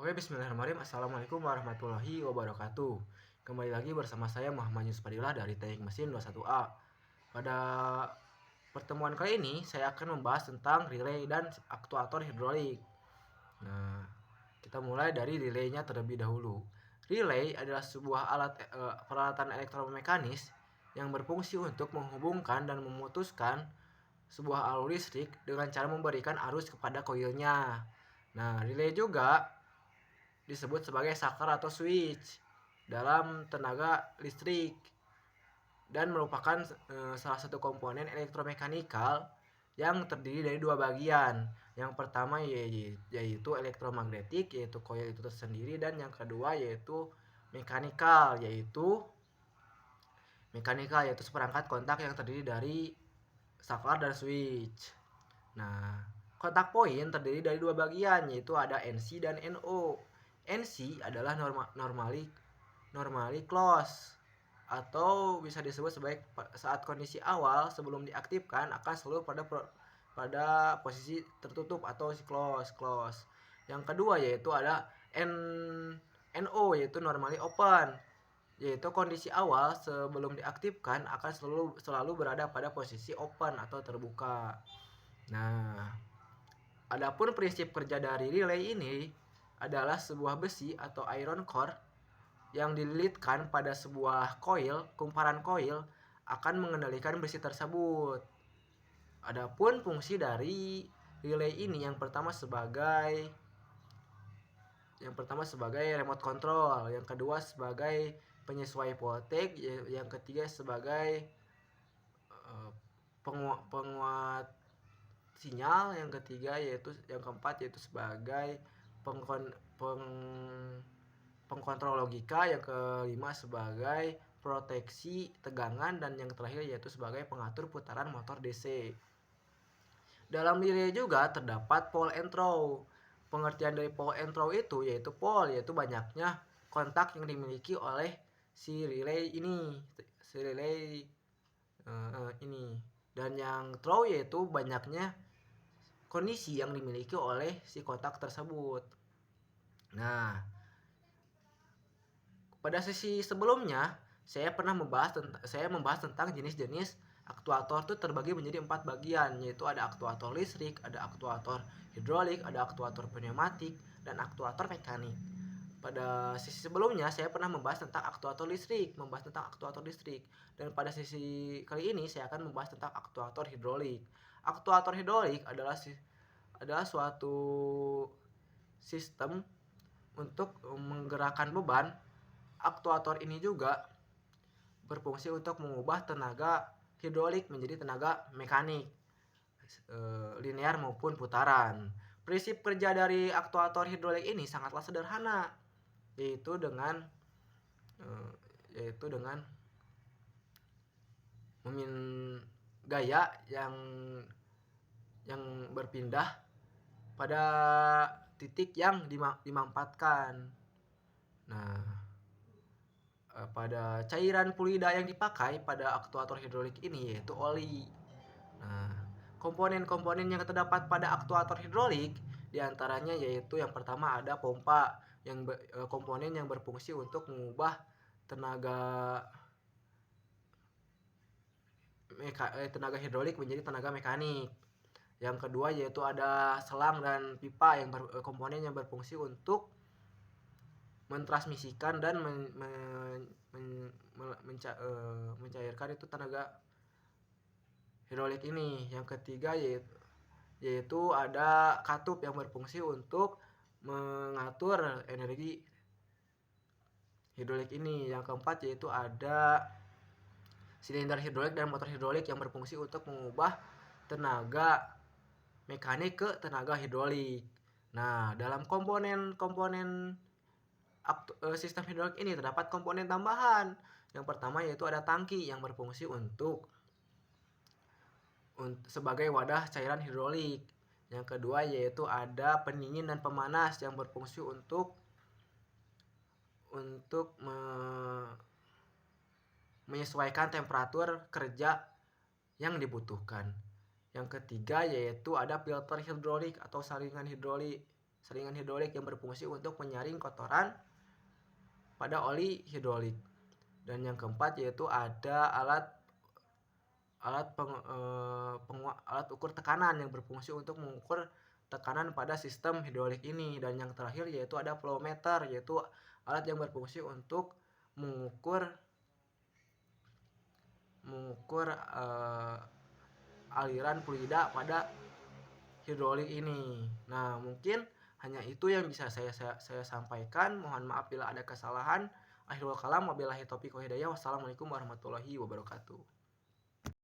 Oke, bismillahirrahmanirrahim. Assalamualaikum warahmatullahi wabarakatuh. Kembali lagi bersama saya Muhammad Yusuf Fadilah dari Teknik Mesin 21A. Pada pertemuan kali ini saya akan membahas tentang relay dan aktuator hidrolik. Nah, kita mulai dari relaynya terlebih dahulu. Relay adalah sebuah peralatan elektromekanis yang berfungsi untuk menghubungkan dan memutuskan sebuah alur listrik dengan cara memberikan arus kepada koilnya. Nah, relay juga disebut sebagai saklar atau switch dalam tenaga listrik dan merupakan salah satu komponen elektromekanikal yang terdiri dari dua bagian. Yang pertama yaitu elektromagnetik, yaitu koil itu tersendiri, dan yang kedua yaitu mekanikal, yaitu seperangkat kontak yang terdiri dari saklar dan switch. Nah, kontak poin terdiri dari dua bagian, yaitu ada NC dan NO. NC adalah normally close, atau bisa disebut sebagai saat kondisi awal sebelum diaktifkan akan selalu pada posisi tertutup atau close. Yang kedua yaitu ada NO, yaitu normally open, yaitu kondisi awal sebelum diaktifkan akan selalu berada pada posisi open atau terbuka. Nah, adapun prinsip kerja dari relay ini adalah sebuah besi atau iron core yang dililitkan pada sebuah kumparan koil akan mengendalikan besi tersebut. Adapun fungsi dari relay ini yang pertama sebagai remote control, yang kedua sebagai penyesuai voltage, yang ketiga sebagai penguat sinyal, yang keempat yaitu sebagai pengkontrol logika, yang kelima sebagai proteksi tegangan, dan yang terakhir yaitu sebagai pengatur putaran motor DC. Dalam relay juga terdapat pole and throw. Pengertian dari pole and throw itu yaitu banyaknya kontak yang dimiliki oleh si relay ini, dan yang throw yaitu banyaknya kondisi yang dimiliki oleh si kontak tersebut. Nah, pada sesi sebelumnya saya membahas tentang jenis-jenis aktuator itu terbagi menjadi 4 bagian, yaitu ada aktuator listrik, ada aktuator hidrolik, ada aktuator pneumatik, dan aktuator mekanik. Pada sesi sebelumnya saya pernah membahas tentang aktuator listrik, dan pada sesi kali ini saya akan membahas tentang aktuator hidrolik. Aktuator hidrolik adalah suatu sistem untuk menggerakkan beban. Aktuator ini juga berfungsi untuk mengubah tenaga hidrolik menjadi tenaga mekanik, linear maupun putaran. Prinsip kerja dari aktuator hidrolik ini sangatlah sederhana, yaitu dengan gaya yang berpindah pada titik yang dimanfaatkan. Nah, pada cairan fluida yang dipakai pada aktuator hidrolik ini yaitu oli. Nah, komponen-komponen yang terdapat pada aktuator hidrolik diantaranya yaitu yang pertama ada pompa, komponen yang berfungsi untuk mengubah tenaga hidrolik menjadi tenaga mekanik. Yang kedua yaitu ada selang dan pipa, komponen yang berfungsi untuk mentransmisikan dan mencairkan itu tenaga hidrolik ini. Yang ketiga yaitu ada katup yang berfungsi untuk mengatur energi hidrolik ini. Yang keempat yaitu ada silinder hidrolik dan motor hidrolik yang berfungsi untuk mengubah tenaga mekanik ke tenaga hidrolik. Nah, dalam komponen sistem hidrolik ini terdapat komponen tambahan. Yang pertama yaitu ada tangki yang berfungsi sebagai wadah cairan hidrolik. Yang kedua yaitu ada pendingin dan pemanas yang berfungsi untuk menyesuaikan temperatur kerja yang dibutuhkan. Yang ketiga yaitu ada filter hidrolik atau saringan hidrolik. saringan hidrolik yang berfungsi untuk menyaring kotoran pada oli hidrolik. Dan yang keempat yaitu ada alat ukur tekanan yang berfungsi untuk mengukur tekanan pada sistem hidrolik ini. Dan yang terakhir yaitu ada flow meter, yaitu alat yang berfungsi untuk mengukur aliran fluida pada hidrolik ini. Nah, mungkin hanya itu yang bisa saya sampaikan. Mohon maaf bila ada kesalahan. Akhirul kalam, wabillahi taufiq wal hidayah. Wassalamualaikum warahmatullahi wabarakatuh.